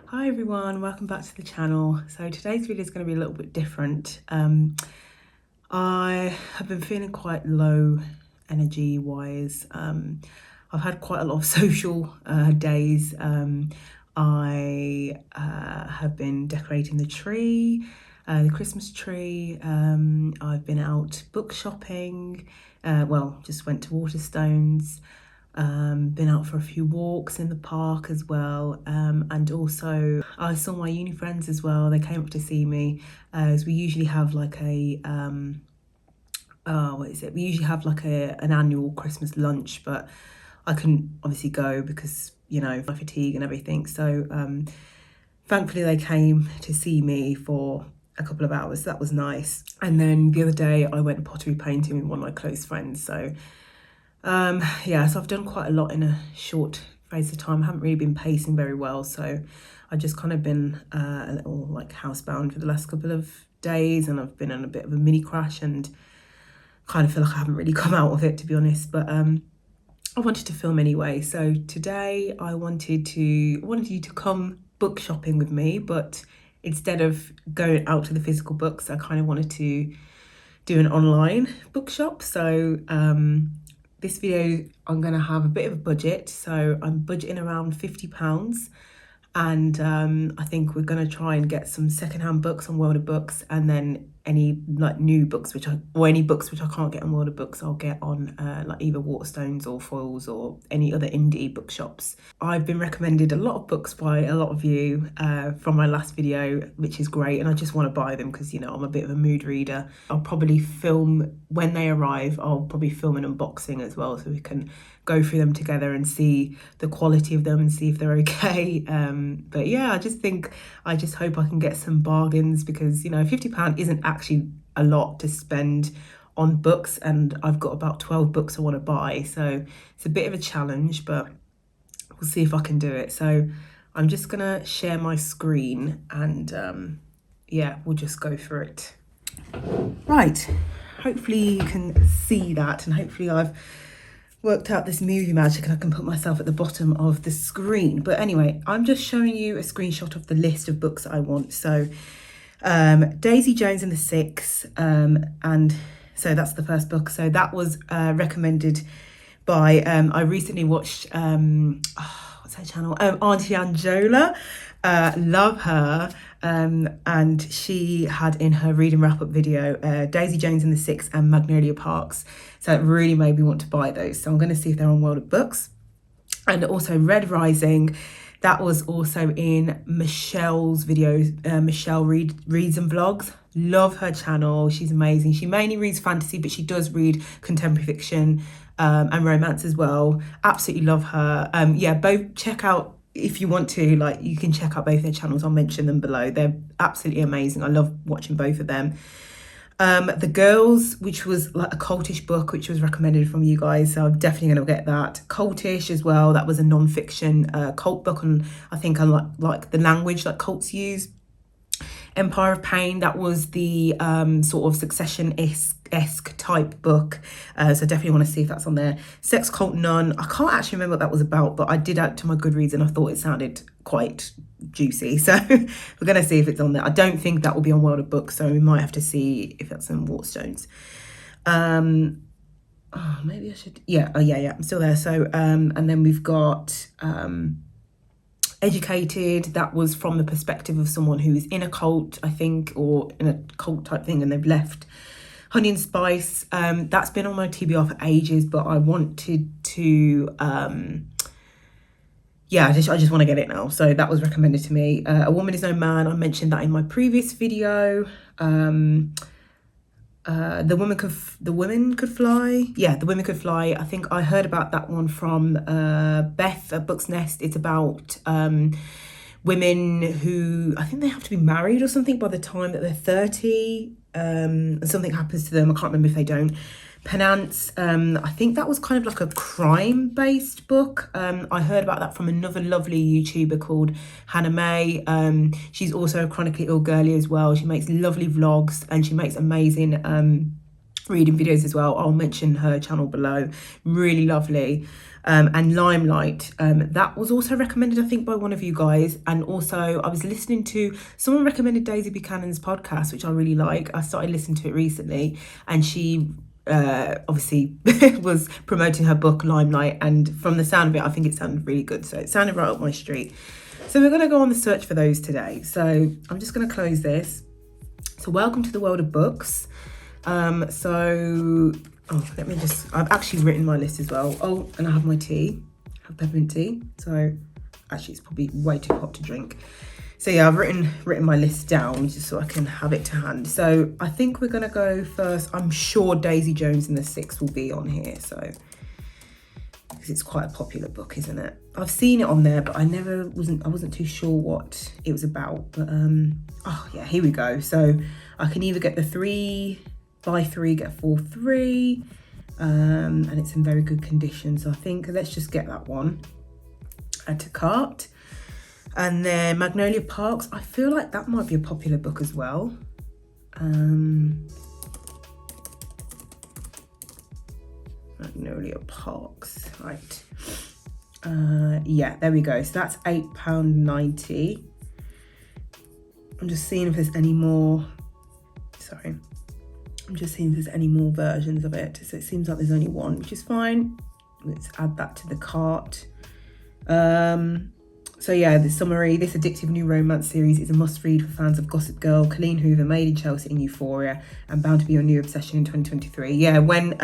Hi everyone, welcome back to the channel. So today's video is going to be a little bit different. I have been feeling quite low energy wise. I've had quite a lot of social days. I have been decorating the tree, the Christmas tree. I've been out book shopping, just went to Waterstones. Been out for a few walks in the park as well, and also I saw my uni friends as well. They came up to see me, as we usually have like a we usually have like an annual Christmas lunch, but I couldn't obviously go because, you know, my fatigue and everything. So thankfully they came to see me for a couple of hours. That was nice. And then the other day I went pottery painting with one of my close friends. So so I've done quite a lot in a short phase of time. I haven't really been pacing very well, so I've just kind of been a little like housebound for the last couple of days, and I've been in a bit of a mini crash and kind of feel like I haven't really come out of it, to be honest. But I wanted to film anyway. So today I wanted you to come book shopping with me, but instead of going out to the physical books, I kind of wanted to do an online bookshop. So this video, I'm going to have a bit of a budget. So I'm budgeting around £50. And I think we're going to try and get some secondhand books on World of Books, and then any like new books any books which I can't get on World of Books, I'll get on like either Waterstones or Foyles or any other indie bookshops. I've been recommended a lot of books by a lot of you from my last video, which is great, and I just want to buy them because, you know, I'm a bit of a mood reader. I'll probably film when they arrive. I'll probably film an unboxing as well, so we can go through them together and see the quality of them and see if they're okay. But yeah, I just hope I can get some bargains, because, you know, £50 isn't actually a lot to spend on books, and I've got about 12 books I want to buy, so it's a bit of a challenge, but we'll see if I can do it. So I'm just gonna share my screen and we'll just go through it. Right, hopefully you can see that, and hopefully I've worked out this movie magic and I can put myself at the bottom of the screen. But anyway, I'm just showing you a screenshot of the list of books that I want. So Daisy Jones and the Six, and so that's the first book. So that was recommended by I recently watched what's her channel, Auntie Angela. Love her. And she had in her reading wrap-up video Daisy Jones and the Six and Magnolia Parks, so it really made me want to buy those. So I'm going to see if they're on World of Books. And also Red Rising, that was also in Michelle's videos. Michelle reads and vlogs. Love her channel, she's amazing. She mainly reads fantasy, but she does read contemporary fiction and romance as well. Absolutely love her. Both check out, if you want to, like, you can check out both their channels. I'll mention them below. They're absolutely amazing. I love watching both of them. The Girls, which was like a cultish book, which was recommended from you guys, so I'm definitely going to get that. Cultish as well, that was a non-fiction cult book on, I think, on like the language that cults use. Empire of Pain, that was the sort of Succession-esque type book, so definitely want to see if that's on there. Sex Cult Nun, I can't actually remember what that was about, but I did add it to my Goodreads and I thought it sounded quite juicy, so we're going to see if it's on there. I don't think that will be on World of Books, so we might have to see if that's in Waterstones. Maybe I should, I'm still there. So and then we've got Educated, that was from the perspective of someone who is in a cult, I think, or in a cult type thing, and they've left. Honey and Spice, that's been on my TBR for ages, but I wanted to I just want to get it now. So that was recommended to me. A Woman Is No Man, I mentioned that in my previous video. The Women Could Fly. Yeah, The Women Could Fly. I think I heard about that one from Beth at Book's Nest. It's about women who, I think they have to be married or something by the time that they're 30. And something happens to them. I can't remember if they don't. Penance, I think that was kind of like a crime-based book. I heard about that from another lovely YouTuber called Hannah May. She's also a chronically ill girly as well. She makes lovely vlogs and she makes amazing reading videos as well. I'll mention her channel below. Really lovely. And Limelight, that was also recommended, I think, by one of you guys. And also I was listening to, someone recommended Daisy Buchanan's podcast, which I really like. I started listening to it recently, and she obviously was promoting her book Limelight, and from the sound of it, I think it sounded really good. So it sounded right up my street. So we're going to go on the search for those today. So I'm just going to close this. So welcome to the world of books. Let me just, I've actually written my list as well. Oh, and I have my tea, I have peppermint tea. So actually it's probably way too hot to drink. So yeah, I've written my list down just so I can have it to hand. So I think we're gonna go first. I'm sure Daisy Jones and the Six will be on here. So, because it's quite a popular book, isn't it? I've seen it on there, but I wasn't too sure what it was about. But oh yeah, here we go. So I can either get the 3 buy 3 get 4 free, and it's in very good condition. So I think let's just get that one. Add to cart. And then Magnolia Parks, I feel like that might be a popular book as well. Magnolia Parks, right. Yeah, there we go. So that's £8.90. I'm just seeing if there's any more. Sorry. I'm just seeing if there's any more versions of it. So it seems like there's only one, which is fine. Let's add that to the cart. So yeah, the summary, this addictive new romance series is a must-read for fans of Gossip Girl, Colleen Hoover, Made in Chelsea, and Euphoria, and bound to be your new obsession in 2023. Yeah, when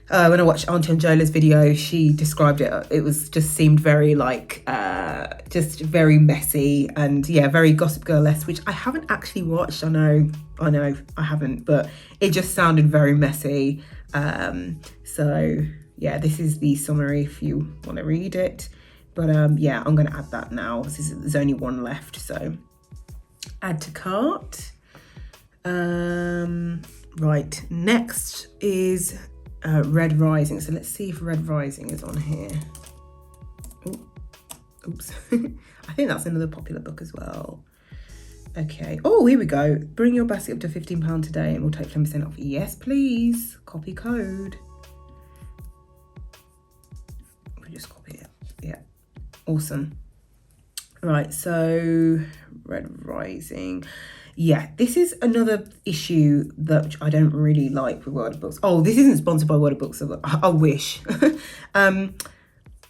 I watched Auntie Angela's video, she described it. It was just seemed very like, just very messy, and yeah, very Gossip Girl-esque, which I haven't actually watched. I know I haven't, but it just sounded very messy. So yeah, this is the summary if you want to read it. But yeah, I'm going to add that now. There's only one left, so add to cart. Right, next is Red Rising. So let's see if Red Rising is on here. Oops. I think that's another popular book as well. Okay. Oh, here we go. Bring your basket up to £15 today and we'll take 10% off. Yes, please. Copy code. We'll just copy it. Yeah. Awesome. Right, so Red Rising. Yeah, this is another issue that I don't really like with World of Books. Oh, this isn't sponsored by World of Books. I wish.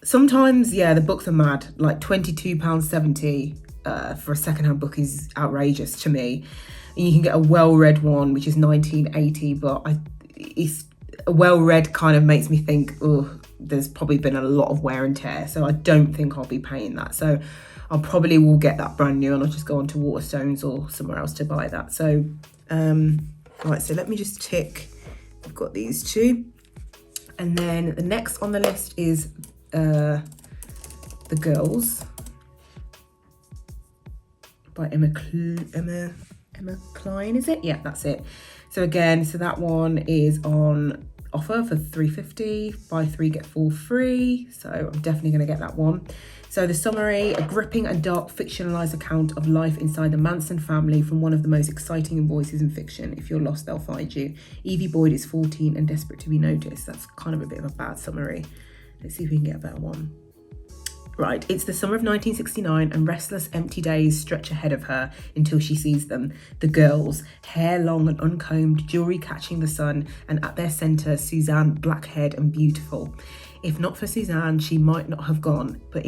Sometimes, yeah, the books are mad. Like £22.70 for a secondhand book is outrageous to me. And you can get a well-read one, which is £19.80, but it's a well-read kind of makes me think, oh, there's probably been a lot of wear and tear, so I don't think I'll be paying that. So I probably will get that brand new and I'll just go on to Waterstones or somewhere else to buy that. So right, so let me just tick. I've got these two, and then the next on the list is The Girls by Emma Klein, is it? Yeah, that's it. So again, so that one is on offer for £3.50, buy 3 get 4 free. So I'm definitely going to get that one. So the summary: a gripping and dark fictionalized account of life inside the Manson family from one of the most exciting voices in fiction. If you're lost, they'll find you. Evie Boyd is 14 and desperate to be noticed. That's kind of a bit of a bad summary. Let's see if we can get a better one. Right, it's the summer of 1969 and restless, empty days stretch ahead of her until she sees them. The girls, hair long and uncombed, jewelry catching the sun, and at their centre, Suzanne, black-haired and beautiful. If not for Suzanne, she might not have gone, but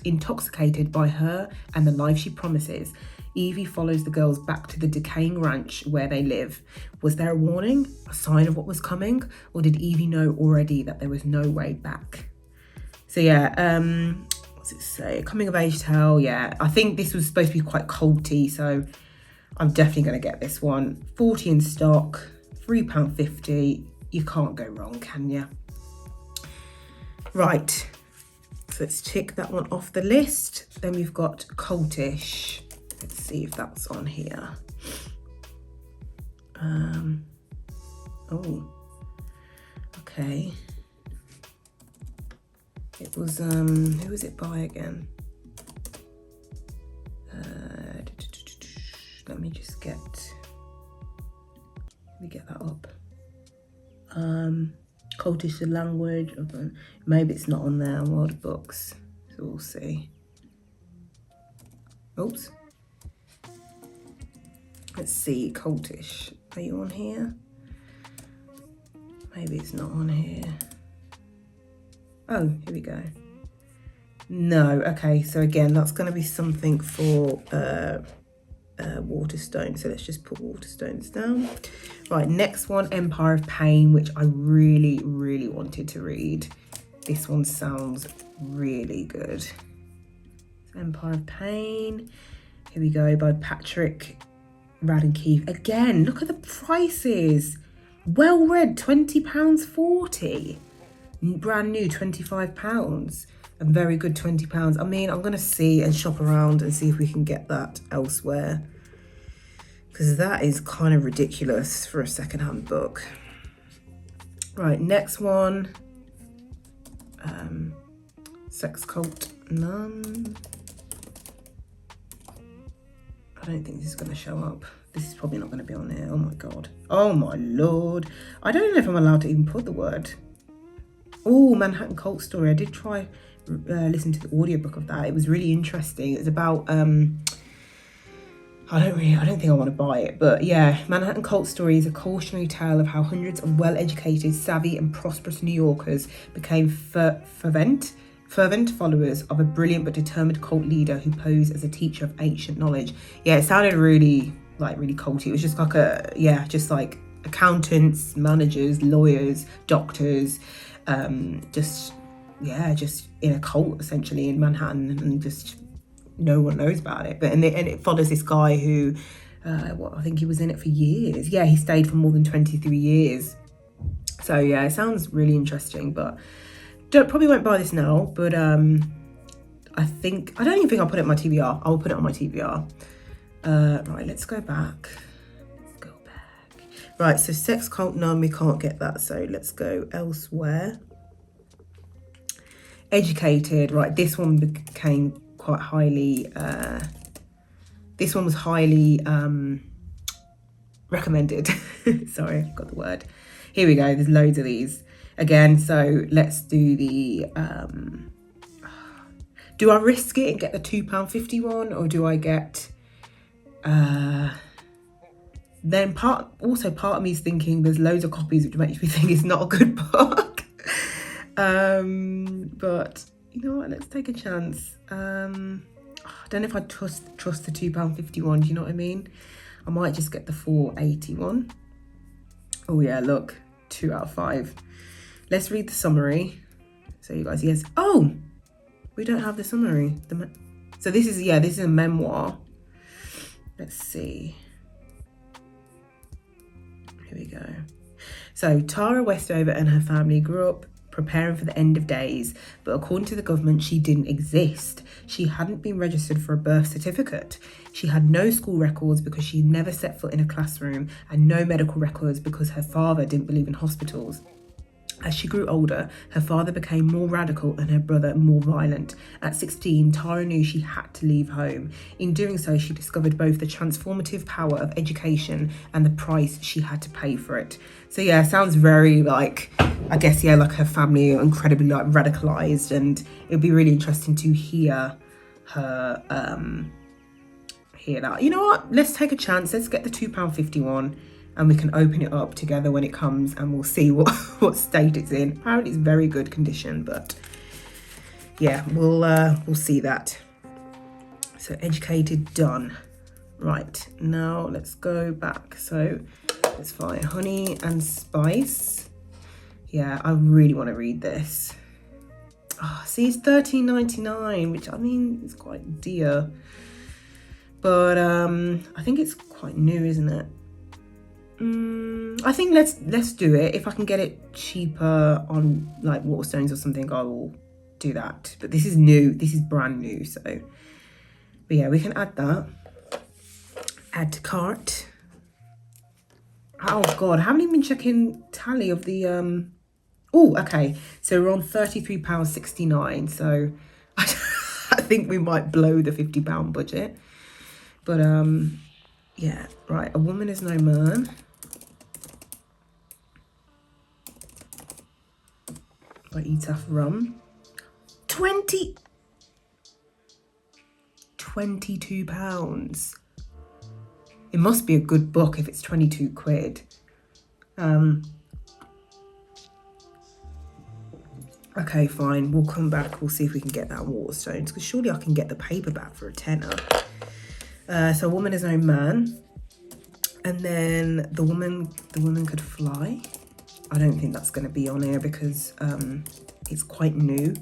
intoxicated by her and the life she promises, Evie follows the girls back to the decaying ranch where they live. Was there a warning, a sign of what was coming, or did Evie know already that there was no way back? So yeah, what's it say? Coming of age tale. Yeah, I think this was supposed to be quite culty, so I'm definitely going to get this one. 40 in stock, £3.50. You can't go wrong, can you? Right, so let's tick that one off the list. Then we've got Cultish. Let's see if that's on here. Oh, okay. It was, who was it by again? Let me get that up. Cultish the language. Maybe it's not on there on World Books. So we'll see. Oops. Let's see, Cultish. Are you on here? Maybe it's not on here. Oh, here we go. No, okay, so again, that's going to be something for Waterstone. So let's just put Waterstones down. Right, next one, Empire of Pain, which I really, really wanted to read. This one sounds really good. Empire of Pain. Here we go, by Patrick Radden Keefe. Again, look at the prices. Well read, £20.40. Brand new, £25. And very good, £20. I mean, I'm going to see and shop around and see if we can get that elsewhere. Because that is kind of ridiculous for a secondhand book. Right, next one. Sex Cult Nun. I don't think this is going to show up. This is probably not going to be on here. Oh my God. Oh my Lord. I don't know if I'm allowed to even put the word. Oh, Manhattan Cult Story. I did try listen to the audiobook of that. It was really interesting. It's about I don't think I want to buy it, but yeah, Manhattan Cult Story is a cautionary tale of how hundreds of well-educated, savvy and prosperous New Yorkers became fervent followers of a brilliant but determined cult leader who posed as a teacher of ancient knowledge. Yeah, it sounded really culty. It was just like just like accountants, managers, lawyers, doctors, just in a cult essentially in Manhattan, and just no one knows about it. But and it follows this guy who I think he was in it for years. Yeah, he stayed for more than 23 years. So yeah, it sounds really interesting, but probably won't buy this now. But I don't even think I'll put it on my TBR. I'll put it on my TBR. Right, let's go back. Right, so Sex Cult Nun, we can't get that, so let's go elsewhere. Educated, right, this one became quite highly, this one was highly recommended. Sorry, I got the word. Here we go, there's loads of these. Again, so let's do the, do I risk it and get the £2.50 one, or do I get, then part of me is thinking there's loads of copies, which makes me think it's not a good book. But you know what, let's take a chance. I don't know if I trust the £2.50 one, do you know what I mean? I might just get the £4.80 one. Oh yeah, look, 2 out of 5. Let's read the summary. So you guys, yes. Oh, we don't have the summary. So this is a memoir. Let's see. Here we go. So Tara Westover and her family grew up preparing for the end of days, but according to the government, she didn't exist. She hadn't been registered for a birth certificate. She had no school records because she never set foot in a classroom, and no medical records because her father didn't believe in hospitals. As she grew older, her father became more radical and her brother more violent. At 16, Tara knew she had to leave home. In doing so, she discovered both the transformative power of education and the price she had to pay for it. So yeah, sounds very like, I guess, yeah, like her family are incredibly like radicalized, and it would be really interesting to hear her, hear that. You know what? Let's take a chance. Let's get the £2.50 one. And we can open it up together when it comes, and we'll see what state it's in. Apparently it's very good condition, but yeah, we'll see that. So Educated, done. Right, now let's go back. So let's find Honey and Spice. Yeah, I really want to read this. Oh, see, it's $13.99, which I mean, it's quite dear. But I think it's quite new, isn't it? I think let's do it. If I can get it cheaper on like Waterstones or something, I will do that. But this is new. This is brand new. So, but yeah, we can add that. Add to cart. Oh God, I haven't even been checking tally of the Oh, okay. So we're on £33.69. So I think we might blow the £50 budget. But yeah, right. A Woman Is No Man. by Etaf Rum. 22 pounds. It must be a good book if it's 22 quid. Okay, fine. We'll come back. We'll see if we can get that Waterstones, because surely I can get the paperback for a tenner. So A Woman Is No Man. And then the woman Could Fly. I don't think that's going to be on here because it's quite new.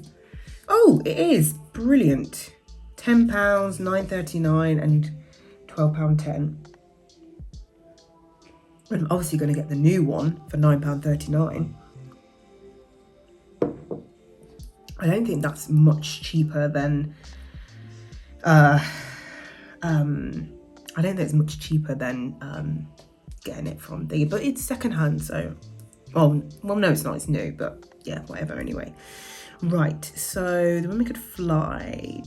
Oh, it is. Brilliant. £10, £9.39 and £12.10. I'm obviously going to get the new one for £9.39. I don't think that's much cheaper than I don't think it's much cheaper than getting it from the, but it's secondhand, so well no, it's not, it's new, but yeah, whatever. Anyway, right, so The Woman Could Fly.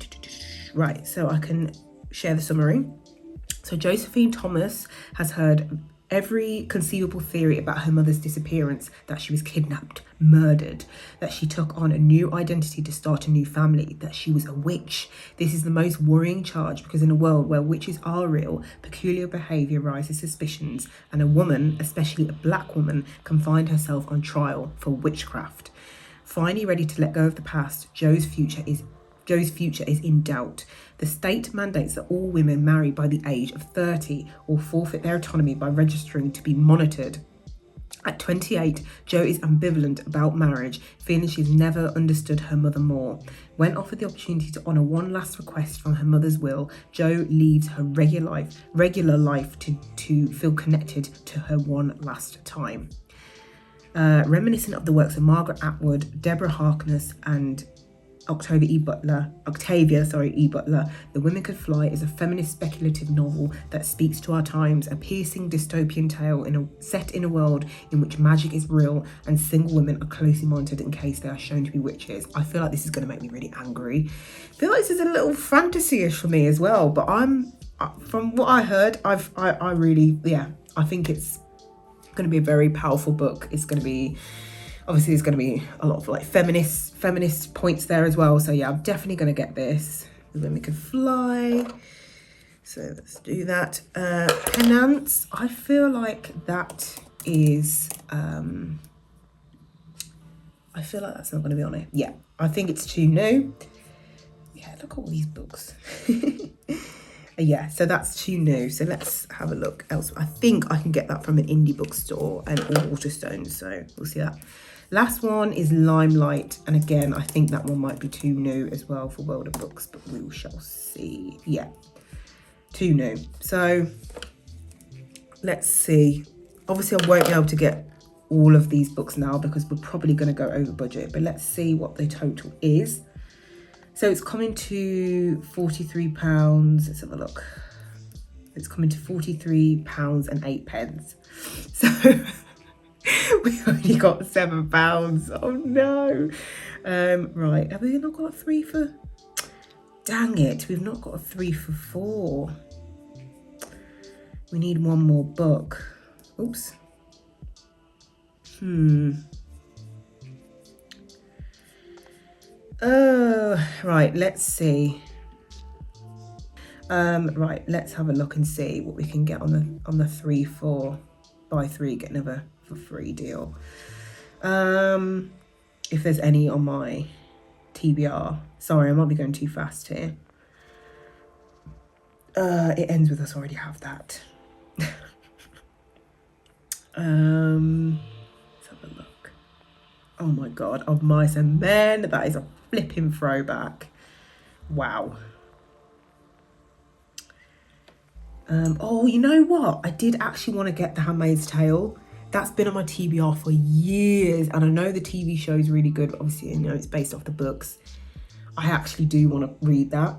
Right, so I can share the summary. So Josephine Thomas has heard every conceivable theory about her mother's disappearance, that she was kidnapped, murdered, that she took on a new identity to start a new family, that she was a witch. This is the most worrying charge because in a world where witches are real, peculiar behaviour raises suspicions, and a woman, especially a black woman, can find herself on trial for witchcraft. Finally ready to let go of the past, Joe's future is in doubt. The state mandates that all women marry by the age of 30 or forfeit their autonomy by registering to be monitored. At 28, Jo is ambivalent about marriage, feeling she's never understood her mother more. When offered the opportunity to honour one last request from her mother's will, Jo leaves her regular life to feel connected to her one last time. Reminiscent of the works of Margaret Atwood, Deborah Harkness and Octavia E. Butler, The Women Could Fly is a feminist speculative novel that speaks to our times, a piercing dystopian tale set in a world in which magic is real and single women are closely monitored in case they are shown to be witches. I feel like this is going to make me really angry. I feel like this is a little fantasy-ish for me as well, but from what I heard, I think it's going to be a very powerful book. It's going to be, obviously there's going to be a lot of like feminist points there as well. So yeah, I'm definitely going to get this. The Women Could Fly. So let's do that. Penance. I feel like that is, I feel like that's not going to be on it. Yeah, I think it's too new. Yeah, look at all these books. Yeah, so that's too new. So let's have a look elsewhere. I think I can get that from an indie bookstore and all Waterstones. So we'll see that. Last one is Limelight. And again, I think that one might be too new as well for World of Books, but we shall see. Yeah, too new. So let's see. Obviously, I won't be able to get all of these books now because we're probably going to go over budget. But let's see what the total is. So it's coming to £43. Let's have a look. It's coming to £43 and 8 pence. So we've only got £7. Oh no. Right, have we not got a 3 for? Dang it, we've not got a 3 for 4. We need one more book. Oops. Right, let's see. Right, let's have a look and see what we can get on the 3 for buy 3 get another for free deal. If there's any on my TBR. Sorry, I might be going too fast here. It ends with us already have that. Let's have a look. Oh my god, Of Mice and Men. That is a flipping throwback. Wow. Oh, you know what? I did actually want to get The Handmaid's Tale. That's been on my TBR for years. And I know the TV show is really good. But obviously, you know, it's based off the books. I actually do want to read that.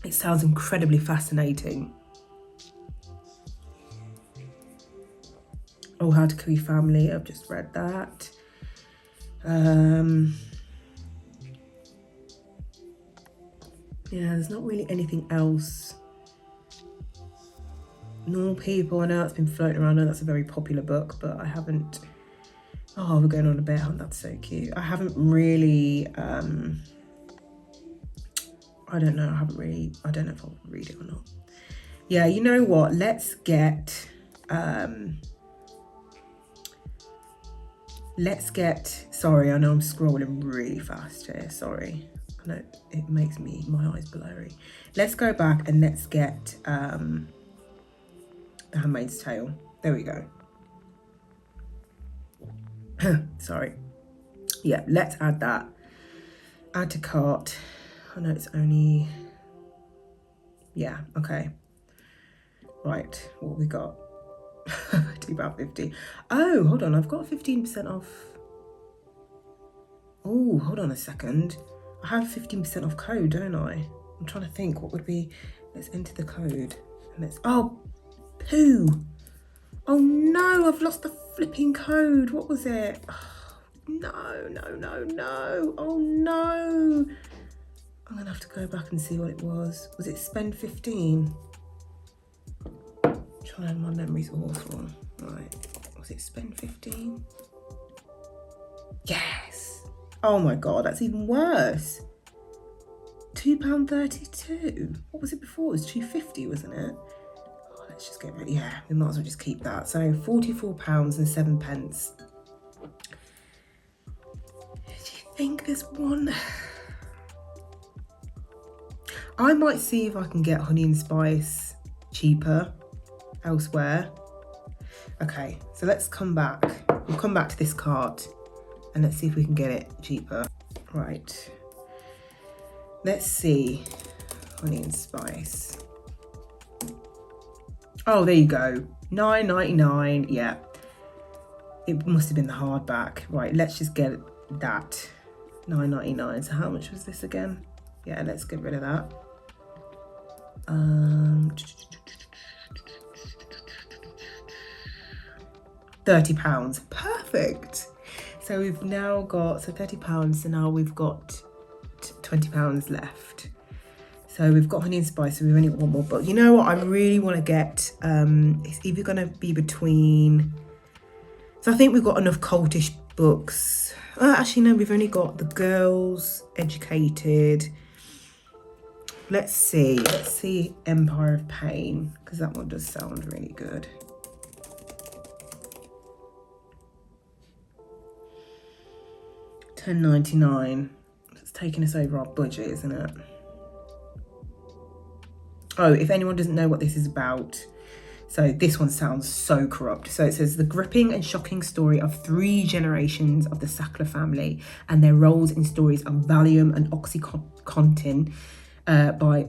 It sounds incredibly fascinating. Oh, How to Kill Your Family. I've just read that. Yeah, there's not really anything else. Normal People, I know that's been floating around. I know that's a very popular book, but I haven't Oh, we're going on a bear hunt. That's so cute. I haven't really, I don't know. I don't know if I'll read it or not. Yeah, you know what? Let's get, sorry, I know I'm scrolling really fast here. Sorry. I know it makes my eyes blurry. Let's go back and let's get, The Handmaid's Tale. There we go. Sorry. Yeah, let's add that. Add to cart. I know it's only, yeah, okay. Right, what have we got? £2.50. Oh, hold on, I've got 15% off. Oh, hold on a second. I have 15% off code, don't I? I'm trying to think what would be, let's enter the code. And let's, oh, poo. Oh no, I've lost the flipping code. What was it? Oh, no. Oh no. I'm gonna have to go back and see what it was. Was it spend 15? Trying, my memory's awful. Right, was it spend 15? Yes. Oh my God, that's even worse. £2.32. What was it before? It was £2.50, wasn't it? Oh, let's just get rid. Yeah, we might as well just keep that. So £44.07. Do you think there's one? I might see if I can get honey and spice cheaper elsewhere. Okay, so let's come back. We'll come back to this cart and let's see if we can get it cheaper. Right. Let's see. Honey and spice. Oh, there you go. £9.99. Yeah. It must have been the hardback. Right, let's just get that. £9.99. So how much was this again? Yeah, let's get rid of that. £30. Perfect. So we've now got, so £30, so now we've got £20 left. So we've got honey and spice, so we've only got one more book. You know what I really want to get? It's either going to be between, so I think we've got enough cultish books. Actually, no, we've only got The Girls, Educated. Let's see Empire of Pain, because that one does sound really good. £10.99. It's taking us over our budget, isn't it? Oh, if anyone doesn't know what this is about, so this one sounds so corrupt. So it says the gripping and shocking story of 3 generations of the Sackler family and their roles in stories of Valium and OxyContin by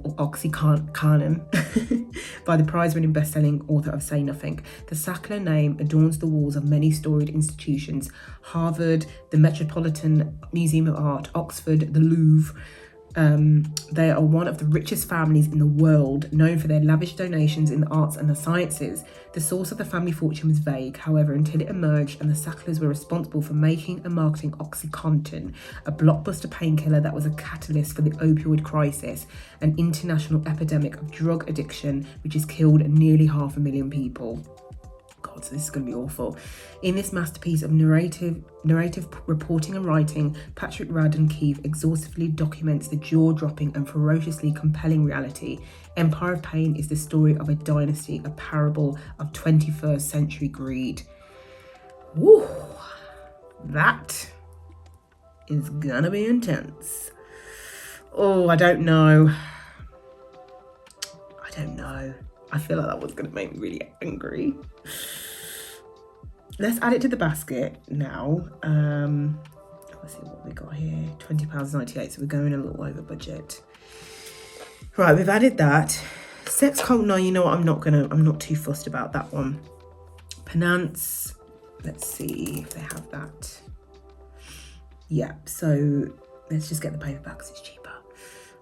the prize-winning best-selling author of Say Nothing. The Sackler name adorns the walls of many storied institutions: Harvard, the Metropolitan Museum of Art, Oxford, the Louvre. They are one of the richest families in the world, known for their lavish donations in the arts and the sciences. The source of the family fortune was vague, however, until it emerged and the Sacklers were responsible for making and marketing OxyContin, a blockbuster painkiller that was a catalyst for the opioid crisis, an international epidemic of drug addiction which has killed nearly 500,000 people. God, so this is going to be awful. In this masterpiece of narrative reporting and writing, Patrick Radden Keefe exhaustively documents the jaw-dropping and ferociously compelling reality. Empire of Pain is the story of a dynasty, a parable of 21st century greed. Woo! That is gonna be intense. Oh, I don't know. I feel like that was going to make me really angry. Let's add it to the basket now. Let's see what we got here. £20.98, so we're going a little over budget. Right, we've added that. Sex Cult, no, you know what, I'm not too fussed about that one. Penance, let's see if they have that. Yeah, so let's just get the paperback because it's cheaper.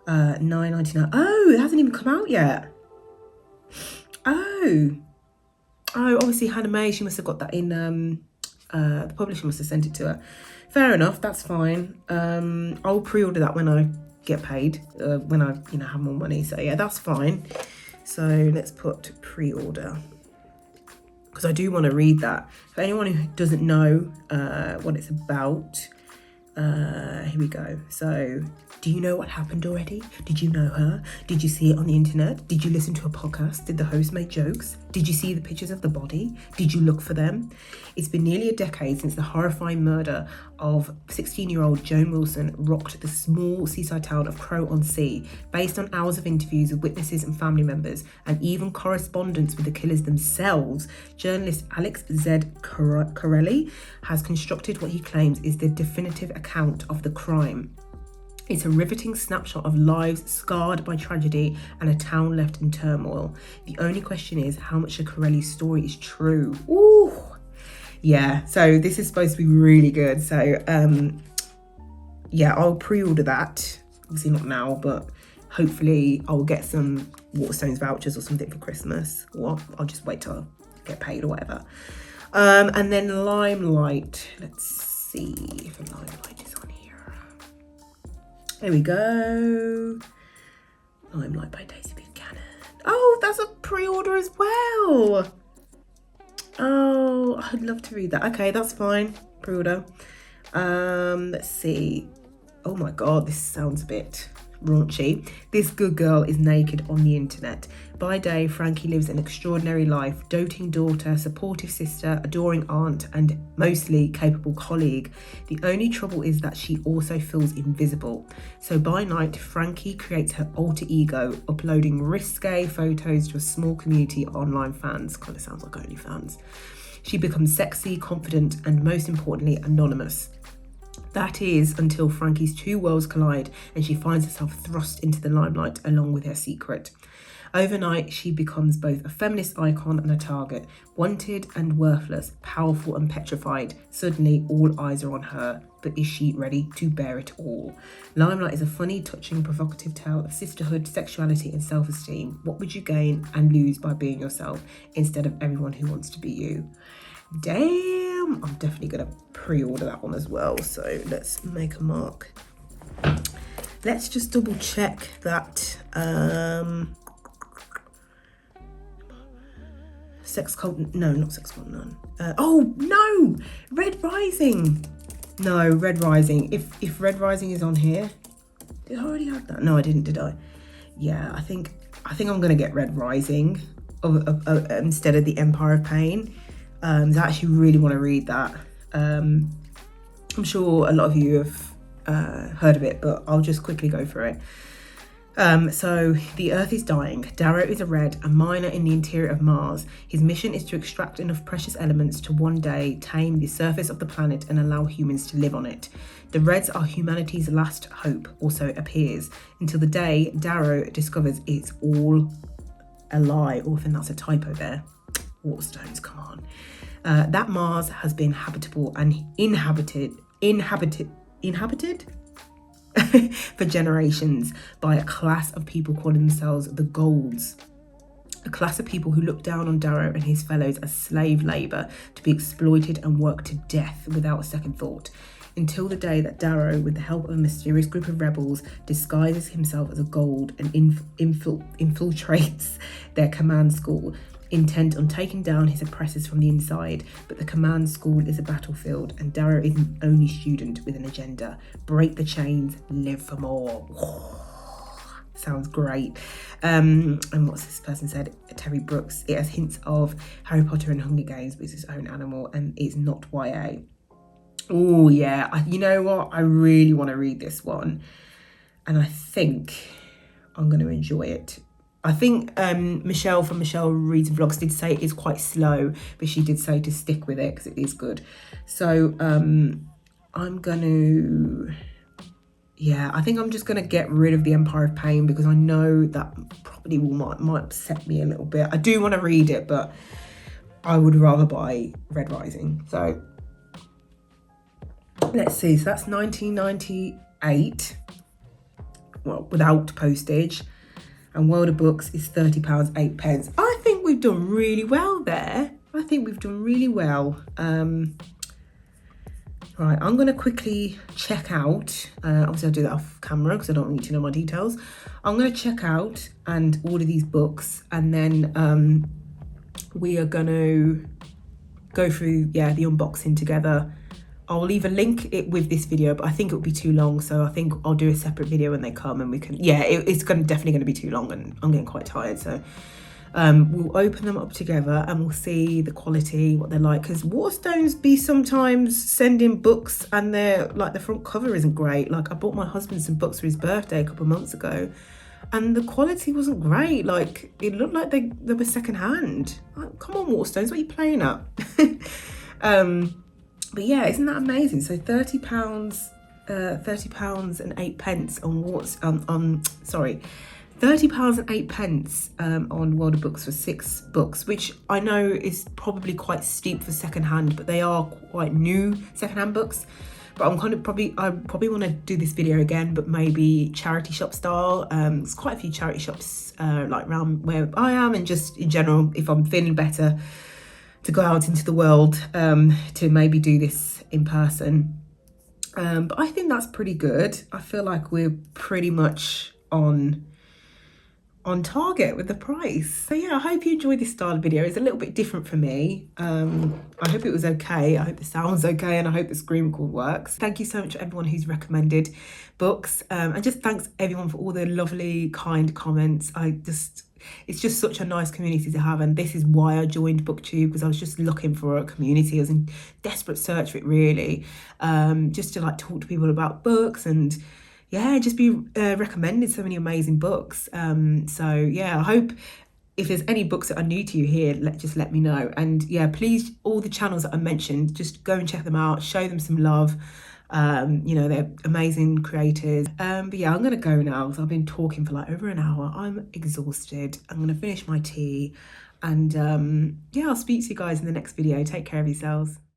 £9.99. Oh, it hasn't even come out yet. Oh, obviously Hannah May, she must have got that in, the publisher must have sent it to her. Fair enough, that's fine. I'll pre-order that when I get paid, when I, have more money. So yeah, that's fine. So let's put pre-order. because I do want to read that. For anyone who doesn't know what it's about, here we go. So, do you know what happened already? Did you know her? Did you see it on the internet? Did you listen to a podcast? Did the host make jokes? Did you see the pictures of the body? Did you look for them? It's been nearly a decade since the horrifying murder of 16-year-old Joan Wilson rocked the small seaside town of Crow-on-Sea. Based on hours of interviews with witnesses and family members, and even correspondence with the killers themselves, journalist Alex Z. Corelli has constructed what he claims is the definitive account of the crime. It's a riveting snapshot of lives scarred by tragedy and a town left in turmoil. The only question is how much of Corelli's story is true. Ooh, yeah. So this is supposed to be really good. So yeah, I'll pre-order that. Obviously not now, but hopefully I'll get some Waterstones vouchers or something for Christmas. Or I'll just wait till I get paid or whatever. And then Limelight. Let's see if Limelight is on here. There we go. Limelight by Daisy Buchanan. Oh, that's a pre-order as well. Oh, I'd love to read that. Okay, that's fine. Pre-order. Let's see. Oh my God, this sounds a bit raunchy. This good girl is naked on the internet. By day, Frankie lives an extraordinary life. Doting daughter, supportive sister, adoring aunt, and mostly capable colleague. The only trouble is that she also feels invisible. So by night, Frankie creates her alter ego, uploading risque photos to a small community of online fans. Kind of sounds like OnlyFans. She becomes sexy, confident, and most importantly, anonymous. That is until Frankie's two worlds collide and she finds herself thrust into the limelight along with her secret. Overnight, she becomes both a feminist icon and a target, wanted and worthless, powerful and petrified. Suddenly, all eyes are on her, but is she ready to bear it all? Limelight is a funny, touching, provocative tale of sisterhood, sexuality and self-esteem. What would you gain and lose by being yourself instead of everyone who wants to be you? Damn, I'm definitely going to pre-order that one as well. So let's make a mark. Let's just double check that Sex Cult, no, not Sex Cult Nun. Oh no, Red Rising. No, Red Rising. If Red Rising is on here, did I already have that? No, I didn't, did I? Yeah, I think I'm gonna get Red Rising instead of the Empire of Pain. I actually really want to read that. I'm sure a lot of you have heard of it, but I'll just quickly go through it. So the Earth is dying. Darrow is a Red, a miner in the interior of Mars. His mission is to extract enough precious elements to one day tame the surface of the planet and allow humans to live on it. The Reds are humanity's last hope, or so it appears, until the day Darrow discovers it's all a lie. Or I think that's a typo there. Waterstones, come on. That Mars has been habitable and inhabited for generations by a class of people calling themselves the Golds. A class of people who look down on Darrow and his fellows as slave labour to be exploited and worked to death without a second thought. Until the day that Darrow, with the help of a mysterious group of rebels, disguises himself as a Gold and infiltrates their command school, intent on taking down his oppressors from the inside. But the command school is a battlefield and Darrow is an only student with an agenda. Break the chains, live for more. Sounds great. And what's this person said? Terry Brooks. It has hints of Harry Potter and Hunger Games, but it's its own animal and it's not YA. Oh yeah, you know what? I really want to read this one and I think I'm going to enjoy it. I think Michelle from Michelle Reads Vlogs did say it's quite slow, but she did say to stick with it because it is good. So I'm going to, yeah, I think I'm just going to get rid of the Empire of Pain because I know that probably might upset me a little bit. I do want to read it, but I would rather buy Red Rising. So let's see. So that's $19.98, well, without postage. And World of Books is £30, 8 pence. I think we've done really well there. I think we've done really well. Right, I'm going to quickly check out. Obviously, I'll do that off camera because I don't want you to know my details. I'm going to check out and order these books. And then we are going to go through, yeah, the unboxing together. I'll leave a link it with this video, but I think it would be too long, so I think I'll do a separate video when they come, and we can, yeah, it's definitely going to be too long, and I'm getting quite tired, so we'll open them up together and we'll see the quality, what they're like, because Waterstones be sometimes sending books and they're like, the front cover isn't great. Like, I bought my husband some books for his birthday a couple of months ago and the quality wasn't great. Like, it looked like they were secondhand. Like, come on, Waterstones, what are you playing at? But yeah, isn't that amazing? So £30, £30 and 8 pence on sorry, £30 and 8 pence on World of Books for 6 books, which I know is probably quite steep for secondhand, but they are quite new secondhand books. But I probably want to do this video again, but maybe charity shop style. There's quite a few charity shops like around where I am, and just in general, if I'm feeling better, to go out into the world to maybe do this in person. But I think that's pretty good. I feel like we're pretty much on target with the price. So yeah, I hope you enjoyed this style of video. It's a little bit different for me. I hope it was okay. I hope the sound's okay, and I hope the screen record works. Thank you so much to everyone who's recommended books, and just thanks everyone for all the lovely, kind comments. It's just such a nice community to have, and this is why I joined BookTube, because I was just looking for a community. I was in desperate search for it, really, just to like talk to people about books and yeah, just be recommended so many amazing books. So yeah, I hope if there's any books that are new to you here, just let me know. And yeah, please, all the channels that I mentioned, just go and check them out, show them some love. You know, they're amazing creators. But yeah, I'm gonna go now because I've been talking for like over an hour. I'm exhausted. I'm gonna finish my tea, and yeah, I'll speak to you guys in the next video. Take care of yourselves.